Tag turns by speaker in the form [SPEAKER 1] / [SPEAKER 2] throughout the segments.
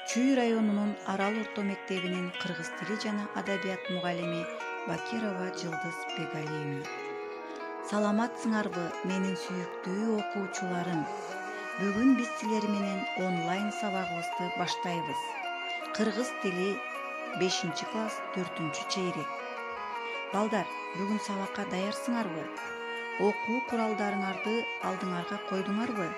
[SPEAKER 1] Чүй районунун Арал орто мектебинин кыргыз тили жана адабият мугалими Бакирова Жылдыз Бегалиевна. Саламатсыңарбы, менин сүйүктүү окуучуларым. Бүгүн биз силер менен онлайн сабагыбызды баштайбыз. Кыргыз тили 5-класс 4-чейрек. Балдар, бүгүн сабакка даярсыңарбы? Окуу куралдарыңарды алдыңарга койдуңарбы?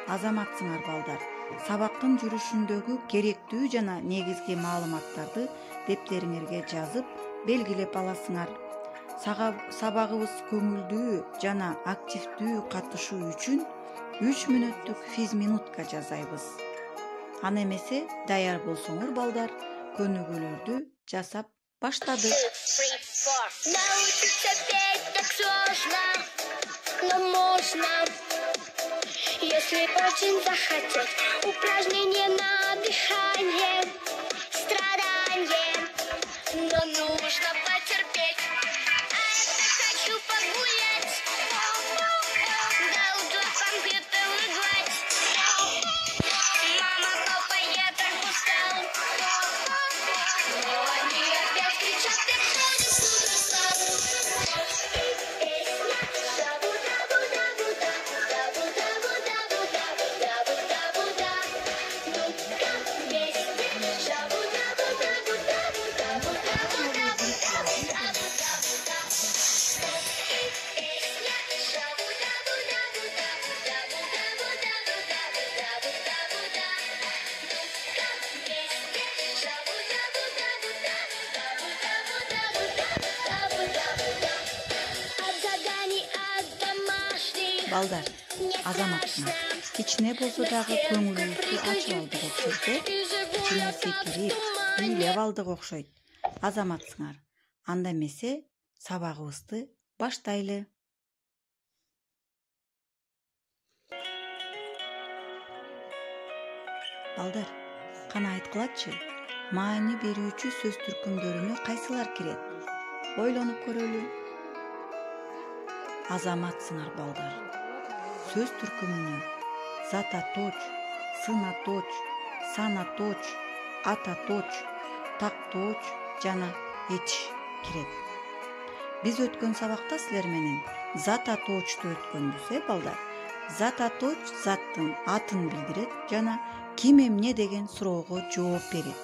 [SPEAKER 1] Азаматсыңар балдар. Сабактын жүрүшүндөгү керектүү жана негизги маалыматтарды дептериңерге жазып, белгилеп аласыңар. Сабагыбыз көңүлдүү жана активдүү катышуу үчүн 3 мүнөттүк физминутка жасайбыз. Аны эмесе, даяр болсоңор балдар, көнүгүүлөрдү жасап баштадык.
[SPEAKER 2] Научиться петь так сложно, но можно, если очень захотеть. Упражнение на дыхание, страдание, но нужно потерпеть. А я так хочу погулять, да утром компьютер играть. Мама, папа, я так устал, но они опять кричат, ты кто суперстар.
[SPEAKER 1] Балдар, азаматсыңар. Кичине болсо дагы көңүлүбүздү ачып алдык окшойт. Кичине секирип, үйлеп алдык окшойт. Азаматсыңар. Анда эмесе, сабагыбызды баштайлы. Балдар, кана айткылачы, маани берүүчү сөз түркүмдөрүнө кайсылар кирет? Ойлонуп көрөлү. Азаматсыңар балдар. Сөз түркүмүнө зататоч, сынаточ, санаточ, ататоч, такточ жана эч кирет. Биз өткөн сабакта силер менен зататочту өткөнбүз, балдар. Зататоч заттын атын билдирет жана ким эмне деген суроого жооп берет.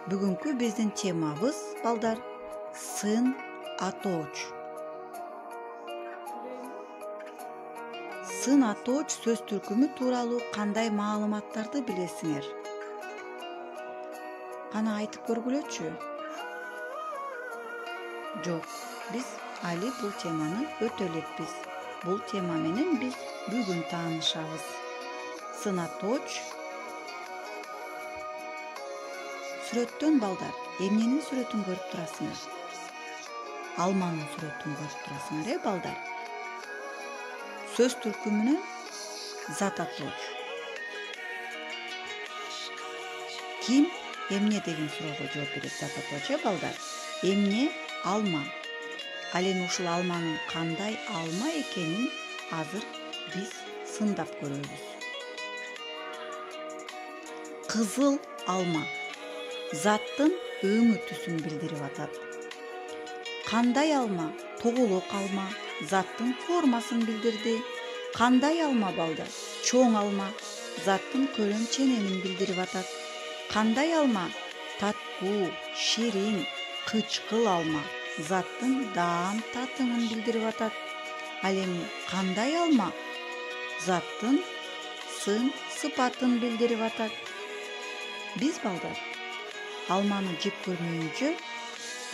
[SPEAKER 1] Бүгүнкү биздин темабыз, балдар, сын аточ. Сын аточ сөз түркүмү тууралуу кандай маалыматтарды билесиңер? Кана айтып көргүлөчү. Жок, биз али бул теманы өтө элекпиз. Бул тема менен биз бүгүн таанышабыз. Сын аточ. Сүрөттөн балдар, эмненин сүрөтүн көрүп турасыңар? Алманын сүрөтүн көрүп турасыңар, балдар? Сөз түркүмүнөн зататоч. Ким эмне деген суроого жооп берет зататоч, балдар? Эмне алма. Ал эми ушул алманын кандай алма экенин азыр биз сындап көрөбүз. Кызыл алма. Заттын өңү түсүн билдирип атат. Кандай алма? Тоголок алма. Заттын формасын билдирди. Кандай алма балдар? Чоң алма. Заттын көлөм ченемин билдирип атат. Кандай алма? Таттуу, ширин, кычкыл алма. Заттын даам татымын билдирип атат. Ал эми кандай алма? Заттын сын сыпатын билдирип атат. Биз балдар алманы жеп көрмөйүнчө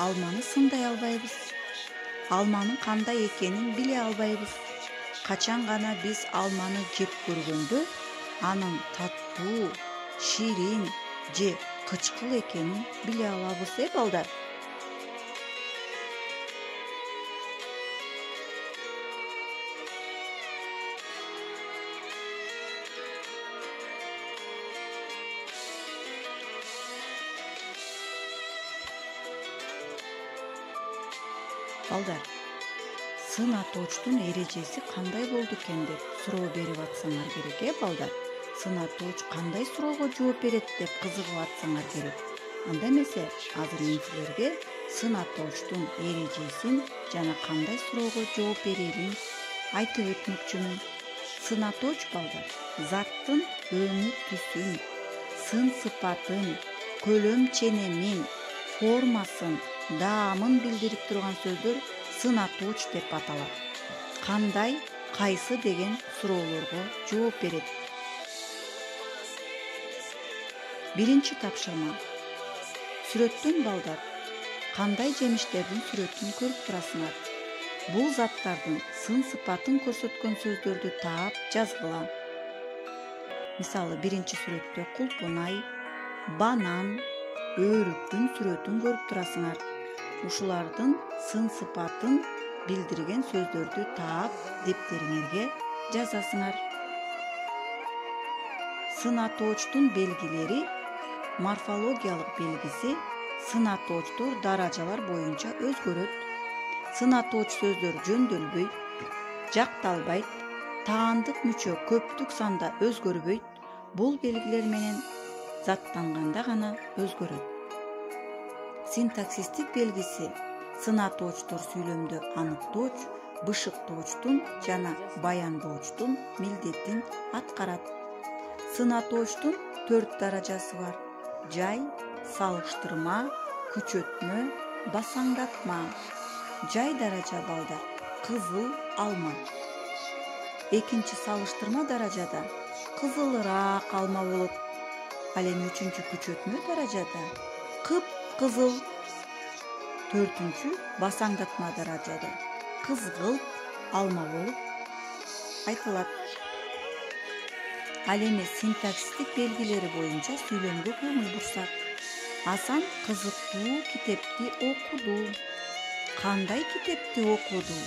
[SPEAKER 1] алманы сындай албайбыз. Алманын кандай экенин биле албайбыз. Качан гана биз алманы жеп көргөндө анын таттуу, ширин же кычкыл экенин биле алабыз, балдар. Балдар, сын атоочтун эрежеси кандай болду экен деп суроо берип атсаңар керек, балдар. сынатууч кандай суроого жооп берет деп кызыгып атсаңар керек. Анда эмесе азыр мен силерге сынатуучтун эрежесин жана кандай суроого жооп берерин айтып өтмөкчүмүн. Сынатууч балдар заттын өңү түсүн, сын сыпатын, көлөм ченемин, формасын, даамын билдирип турган сөздөр сынатууч деп аталат. Кандай, кайсы деген суроолорго жооп берет. Биринчи тапшырма. Сүрөттөн балдар кандай жемиштердин сүрөтүн көрүп турасыңар. Бул заттардын сын сыпатын көрсөткөн сөздөрдү таап жазгыла. Мисалы, биринчи сүрөттө кулпунай, банан, өөрүктүн сүрөтүн көрүп турасыңар. Ушулардын сын сыпатын билдирген сөздөрдү таап дептериңерге жазасыңар. Сынатуучтун белгилери. Морфологиялык белгиси сынатуучтар даражалар боюнча өзгөрөт. Сынатууч сөздөр жөндөлбөйт, жакталбайт, таандык мүчө көптүк санда өзгөрбөйт. Бул белгилер менен заттанганда гана өзгөрөт. Синтаксистик белгиси сынатуучтар сүйлөмдө аныктооч, бышыктоочтун жана баяндоочтун милдетин аткарат. Сынатуучтун 4 даражасы бар. Жай, салыштырма, күчөтмө, басаңдатма. Жай даража балдар кызыл алма. Экинчи салыштырма даражада кызылыраак алма болот. Ал эми үчүнчү күчөтмө даражада кып-кызыл. Төртүнчү басаңдатма даражада кызгылт алма болуп айтылат. Ал эми синтаксистик белгилери боюнча сүйлөмгө көңүл бурсак. Асан кызыктуу китепти окуду. Кандай китепти окуду?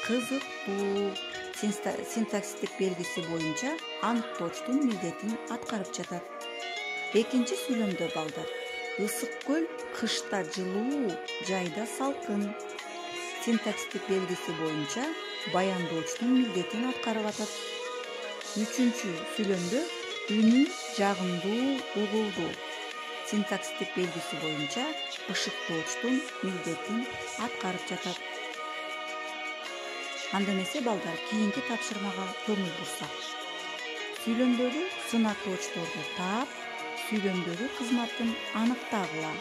[SPEAKER 1] Кызыктуу. Синтаксистик белгиси боюнча аныктоочтун милдетин аткарып жатат. Экинчи сүйлөмдө балдар ысык көл кышта жылуу, жайда салкын. Синтаксистик белгиси боюнча баяндоочтун милдетин аткарып атат. Үчүнчү сүйлөмдө үнү жагымдуу угулду. Синтаксистик белгиси боюнча ышыктоочтун милдетин аткарып жатат. Анда эмесе балдар кийинки тапшырмага көңүл бурсак. Сүйлөмдөгү сынатуучторду таап, сүйлөмдөгү кызматын аныктагыла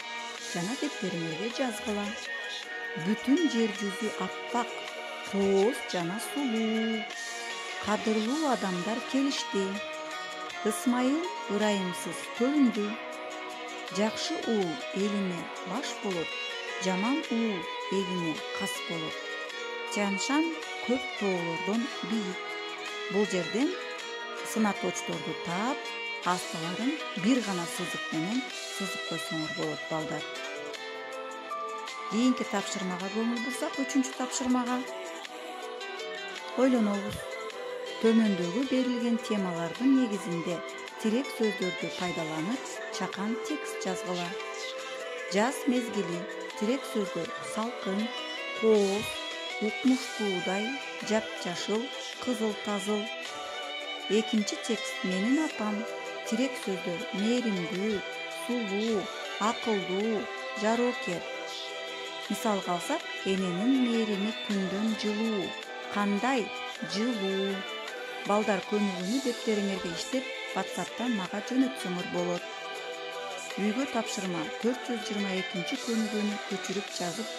[SPEAKER 1] жана дептериңерге жазгыла. Бүтүн жер жүзү аппак, кооз жана сулуу. Кадырлуу адамдар келишти. Ысмайыл ырайымсыз көрүндү. Жакшы уул элине баш болот, жаман уул элине кас болот. Жаншан көп тоолордон бийик. Бул жерден сынатуучторду таап, астыларын бир гана сызык менен сызып койсоңор болот балдар. Кийинки тапшырмага көңүл бурсак, үчүнчү тапшырмага ойлонобуз. Төмөндөгү берилген темалардын негизинде тирек сөздөрдү пайдаланып, чакан текст жазгыла. Жаз мезгили, тирек сөздөр салкын, кооз, укмуштуудай, жапжашыл, кызыл-тазыл. Экинчи текст менин апам, тирек сөздөр мээримдүү, сулуу, акылдуу, жароокер. Мисалга алсак, эненин мээрими күндөн жылуу. Кандай? Жылуу. Балдар көмөгүнү дептериңерге иштеп, WhatsApp'тан мага жөнөтсөңөр болот. Үйгө тапшырма 422 көнүгүүнү көчүрүп жазып,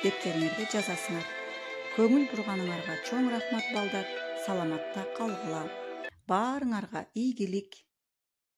[SPEAKER 1] дептериңерге жазасыңар. Көңүл бурганыңарга чоң рахмат балдар. Саламатта калгыла. Баарыңарга ийгилик.